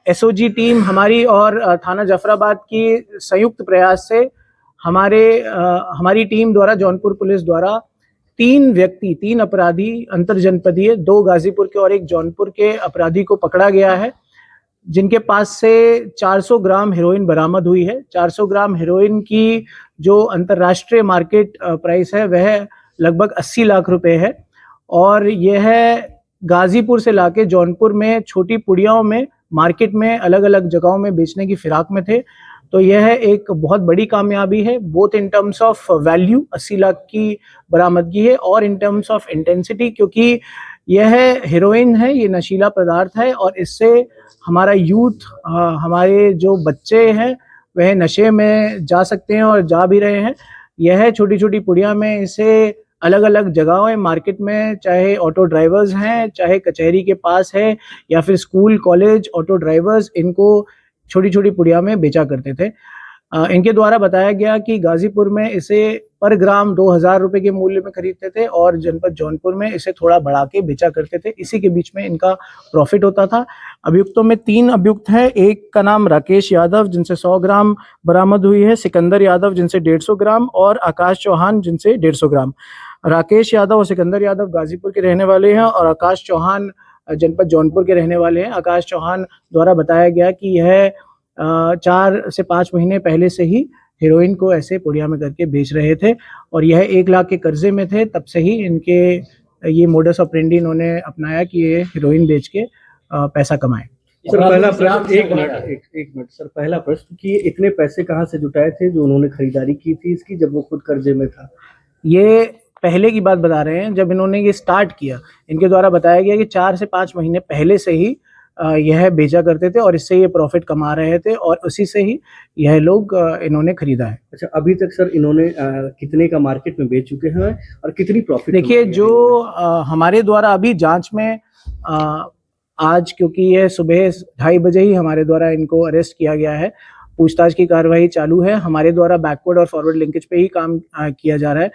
SOG team हमारी और थाना जफराबाद की संयुक्त प्रयास से हमारी टीम द्वारा, जौनपुर पुलिस द्वारा 3 अपराधी अंतरजनपदीय, 2 गाजीपुर के और 1 जौनपुर के अपराधी को पकड़ा गया है, जिनके पास से 400 ग्राम हेरोइन बरामद हुई है। 400 ग्राम हेरोइन की जो अंतर्राष्ट्रीय मार्केट प्राइस है वह लगभग 80 लाख रुपए है, और यह गाजीपुर से लाके जौनपुर में छोटी पुड़ियाओं में मार्केट में अलग अलग जगहों में बेचने की फिराक में थे। तो यह एक बहुत बड़ी कामयाबी है, both in terms of value 80 lakh की बरामदगी है, और इन टर्म्स ऑफ इंटेंसिटी, क्योंकि यह हेरोइन है, ये नशीला पदार्थ है, और इससे हमारा यूथ, हमारे जो बच्चे हैं वह नशे में जा सकते हैं और जा भी रहे हैं। यह छोटी छोटी पुड़िया में इसे अलग अलग जगहों मार्केट में, चाहे ऑटो ड्राइवर्स हैं, चाहे कचहरी के पास है, या फिर स्कूल कॉलेज ऑटो ड्राइवर्स इनको छोटी छोटी पुड़िया में बेचा करते थे। इनके द्वारा बताया गया कि गाजीपुर में इसे पर ग्राम 2000 रुपए के मूल्य में खरीदते थे, और जनपद जौनपुर में इसे थोड़ा बढ़ा के बेचा करते थे। इसी के बीच में इनका प्रॉफिट होता था। अभियुक्तों में 3 अभियुक्त हैं। एक का नाम राकेश यादव, जिनसे 100 ग्राम बरामद हुई है, सिकंदर यादव जिनसे 150 ग्राम, और आकाश चौहान जिनसे 150 ग्राम। राकेश यादव और सिकंदर यादव गाजीपुर के रहने वाले हैं, और आकाश चौहान जनपद जौनपुर के रहने वाले हैं। आकाश चौहान द्वारा बताया गया कि यह 4 से 5 महीने पहले से ही हेरोइन को ऐसे पुड़िया में करके बेच रहे थे, और यह 1 लाख के कर्जे में थे। तब से ही इनके ये मोडस ऑपरेंडी इन्होंने अपनाया कि ये हेरोइन बेच के पैसा कमाए। सर पहला प्रश्न, एक मिनट सर, पहला प्रश्न कि इतने पैसे कहाँ से जुटाए थे जो उन्होंने खरीदारी की थी इसकी, जब वो खुद कर्जे में था? ये पहले की बात बता रहे हैं, जब इन्होंने ये स्टार्ट किया, इनके द्वारा बताया गया कि 4 से 5 महीने पहले से ही यह बेचा करते थे, और इससे ये प्रॉफिट कमा रहे थे, और उसी से ही यह लोग इन्होंने खरीदा है। अच्छा, अभी तक सर इन्होंने कितने का मार्केट में बेच चुके हैं और कितनी प्रॉफिट? देखिए, जो हमारे द्वारा अभी जांच में आज, क्योंकि यह सुबह 2:30 बजे ही हमारे द्वारा इनको अरेस्ट किया गया है, पूछताछ की कार्रवाई चालू है। हमारे द्वारा बैकवर्ड और फॉरवर्ड लिंकेज पे ही काम किया जा रहा है।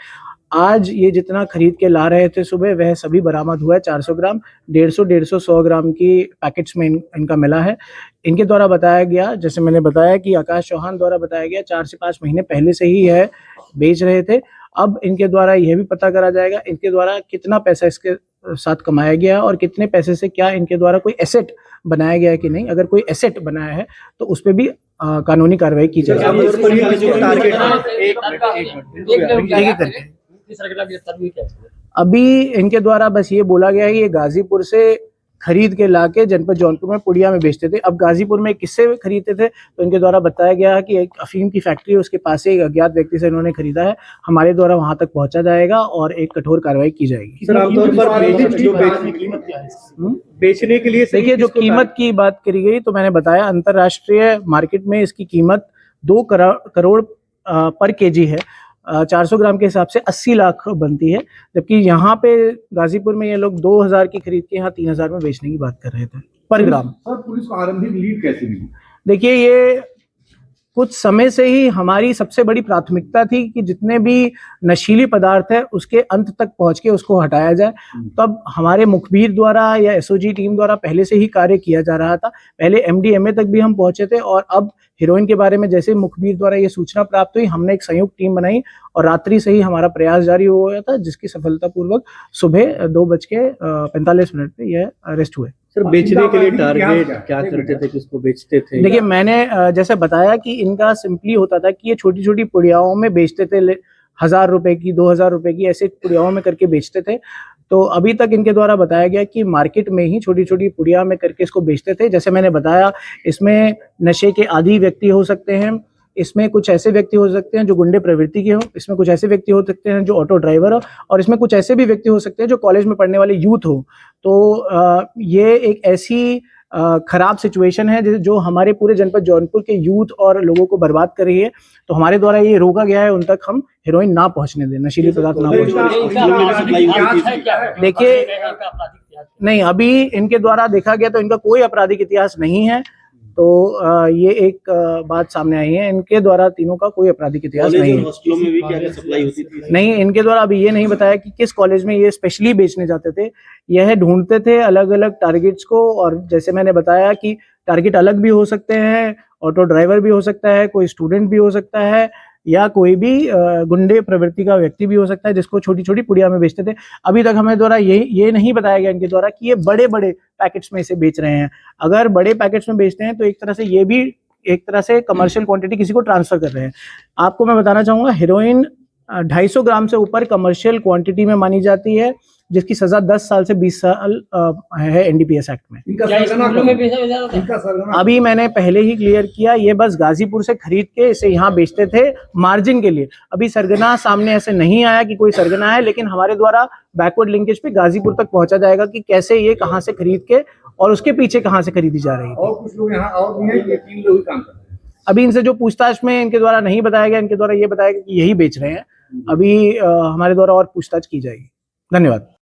आज ये जितना खरीद के ला रहे थे सुबह, वह सभी बरामद हुआ है। 400 ग्राम, 150, 100 ग्राम की पैकेट्स में इनका मिला है। इनके द्वारा बताया गया, जैसे मैंने बताया कि आकाश चौहान द्वारा बताया गया, 4 से 5 महीने पहले से ही यह बेच रहे थे। अब इनके द्वारा यह भी पता करा जाएगा इनके द्वारा कितना पैसा इसके साथ कमाया गया, और कितने पैसे से क्या इनके द्वारा कोई एसेट बनाया गया है कि नहीं। अगर कोई एसेट बनाया है तो उस पर भी कानूनी कार्रवाई की जाएगी। अभी इनके द्वारा बस ये बोला गया है कि ये गाजीपुर से खरीद के लाके जनपद जौनपुर में पुड़िया में बेचते थे। अब गाजीपुर में किससे खरीदते थे, तो इनके द्वारा बताया गया है कि एक अफीम की फैक्ट्री है, उसके पास से एक अज्ञात व्यक्ति से इन्होंने खरीदा है। हमारे द्वारा वहां तक पहुंचा जाएगा और एक कठोर कार्रवाई की जाएगी। सर, आमतौर पर बेचने के लिए, देखिए, जो कीमत की बात करी गई, तो मैंने बताया अंतरराष्ट्रीय मार्केट में इसकी कीमत 2 करोड़ पर केजी है। 400 ग्राम के हिसाब से 80 लाख बनती है, जबकि यहाँ पे गाजीपुर में ये लोग 2000 की खरीद के यहाँ 3000 में बेचने की बात कर रहे थे पर ग्राम। सर, पुलिस को आरंभिक लीड कैसे मिली? देखिए, ये कुछ समय से ही हमारी सबसे बड़ी प्राथमिकता थी कि जितने भी नशीली पदार्थ है उसके अंत तक पहुंच के उसको हटाया जाए। तब हमारे मुखबिर द्वारा या एसओजी टीम द्वारा पहले से ही कार्य किया जा रहा था। पहले एमडीएमए तक भी हम पहुंचे थे, और अब हेरोइन के बारे में जैसे मुखबिर द्वारा ये सूचना प्राप्त हुई, हमने एक संयुक्त टीम बनाई और रात्रि से ही हमारा प्रयास जारी हो गया था, जिसकी सफलतापूर्वक सुबह 2:45 पे यह अरेस्ट हुए। सर, बेचने के लिए टारगेट क्या करते थे, किसको बेचते थे? देखिए, मैंने जैसे बताया कि इनका सिंपली होता था कि ये छोटी छोटी पुड़ियाओं में बेचते थे, 1000 रुपए की, 2000 रुपए की, ऐसे पुड़ियाओं में करके बेचते थे। तो अभी तक इनके द्वारा बताया गया कि मार्केट में ही छोटी छोटी पुड़िया में करके इसको बेचते थे। जैसे मैंने बताया, इसमें नशे के आदी व्यक्ति हो सकते हैं, इसमें कुछ ऐसे व्यक्ति हो सकते हैं जो गुंडे प्रवृत्ति के हो, इसमें कुछ ऐसे व्यक्ति हो सकते हैं जो ऑटो ड्राइवर हो, और इसमें कुछ ऐसे भी व्यक्ति हो सकते हैं जो कॉलेज में पढ़ने वाले यूथ हो। तो ये एक ऐसी खराब सिचुएशन है जो हमारे पूरे जनपद जौनपुर के यूथ और लोगों को बर्बाद कर रही है। तो हमारे द्वारा ये रोका गया है उन तक हम हेरोइन ना पहुंचने दें, नशीली पदार्थ ना पहुंचने दें। देखिए, नहीं, अभी इनके द्वारा देखा गया तो इनका कोई आपराधिक इतिहास नहीं है। तो ये एक बात सामने आई है, इनके द्वारा तीनों का कोई आपराधिक इतिहास नहीं है। हॉस्टलों में भी क्या सप्लाई होती थी? नहीं, इनके द्वारा अभी ये नहीं बताया कि किस कॉलेज में ये स्पेशली बेचने जाते थे। यह ढूंढते थे अलग अलग टारगेट्स को, और जैसे मैंने बताया कि टारगेट अलग भी हो सकते हैं, ऑटो ड्राइवर भी हो सकता है, कोई स्टूडेंट भी हो सकता है, या कोई भी गुंडे प्रवृत्ति का व्यक्ति भी हो सकता है जिसको छोटी छोटी पुड़िया में बेचते थे। अभी तक हमें द्वारा ये नहीं बताया गया इनके द्वारा कि ये बड़े बड़े पैकेट्स में इसे बेच रहे हैं। अगर बड़े पैकेट्स में बेचते हैं तो एक तरह से ये भी एक तरह से कमर्शियल क्वांटिटी किसी को ट्रांसफर कर रहे हैं। आपको मैं बताना चाहूंगा, हेरोइन 250 ग्राम से ऊपर कमर्शियल क्वांटिटी में मानी जाती है, जिसकी सजा 10 साल से 20 साल है एनडीपीएस एक्ट में। इनका क्या सरगना स्कूलों में बेचा जाता था? इनका सरगना अभी मैंने पहले ही क्लियर किया, ये बस गाजीपुर से खरीद के इसे यहाँ बेचते थे मार्जिन के लिए। अभी सरगना सामने ऐसे नहीं आया कि कोई सरगना है, लेकिन हमारे द्वारा बैकवर्ड लिंकेज पे गाजीपुर तक पहुंचा जाएगा कि कैसे ये कहाँ से खरीद के और उसके पीछे कहाँ से खरीदी जा रही थी। और कुछ लोग यहाँ और भी हैं, ये 3 लोग ही काम कर रहे हैं। अभी इनसे जो पूछताछ में इनके द्वारा नहीं बताया गया, इनके द्वारा ये बताया गया कि यही बेच रहे हैं। अभी हमारे द्वारा और पूछताछ की जाएगी। धन्यवाद।